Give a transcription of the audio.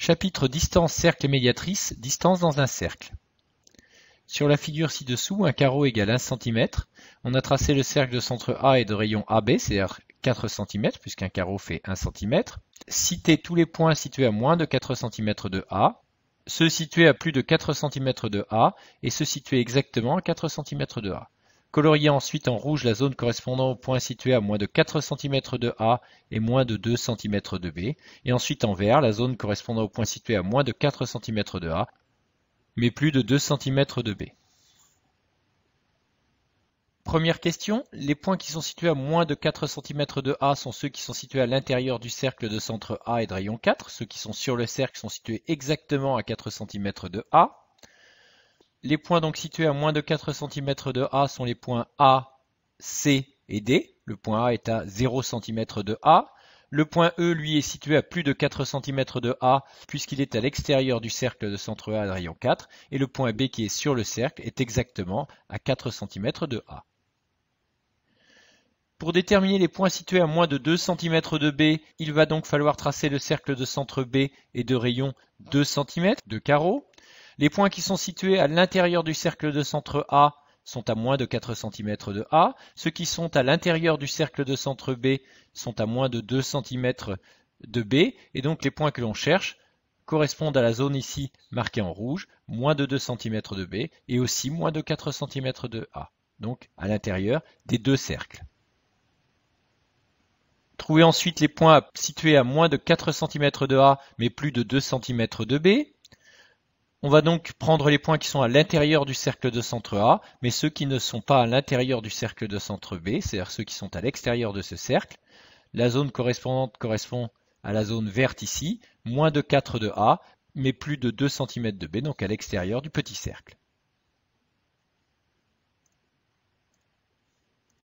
Chapitre distance cercle et médiatrice, distance dans un cercle. Sur la figure ci-dessous, un carreau égale 1 cm. On a tracé le cercle de centre A et de rayon AB, c'est-à-dire 4 cm, puisqu'un carreau fait 1 cm. Citer tous les points situés à moins de 4 cm de A, ceux situés à plus de 4 cm de A, et ceux situés exactement à 4 cm de A. Colorier ensuite en rouge la zone correspondant au point situé à moins de 4 cm de A et moins de 2 cm de B, et ensuite en vert la zone correspondant au point situé à moins de 4 cm de A, mais plus de 2 cm de B. Première question, les points qui sont situés à moins de 4 cm de A sont ceux qui sont situés à l'intérieur du cercle de centre A et de rayon 4, ceux qui sont sur le cercle sont situés exactement à 4 cm de A. Les points donc situés à moins de 4 cm de A sont les points A, C et D. Le point A est à 0 cm de A. Le point E, lui, est situé à plus de 4 cm de A puisqu'il est à l'extérieur du cercle de centre A de rayon 4. Et le point B qui est sur le cercle est exactement à 4 cm de A. Pour déterminer les points situés à moins de 2 cm de B, il va donc falloir tracer le cercle de centre B et de rayon 2 cm de carreau. Les points qui sont situés à l'intérieur du cercle de centre A sont à moins de 4 cm de A. Ceux qui sont à l'intérieur du cercle de centre B sont à moins de 2 cm de B. Et donc les points que l'on cherche correspondent à la zone ici marquée en rouge, moins de 2 cm de B et aussi moins de 4 cm de A. Donc à l'intérieur des deux cercles. Trouvez ensuite les points situés à moins de 4 cm de A mais plus de 2 cm de B. On va donc prendre les points qui sont à l'intérieur du cercle de centre A, mais ceux qui ne sont pas à l'intérieur du cercle de centre B, c'est-à-dire ceux qui sont à l'extérieur de ce cercle. La zone correspondante correspond à la zone verte ici, moins de 4 de A, mais plus de 2 cm de B, donc à l'extérieur du petit cercle.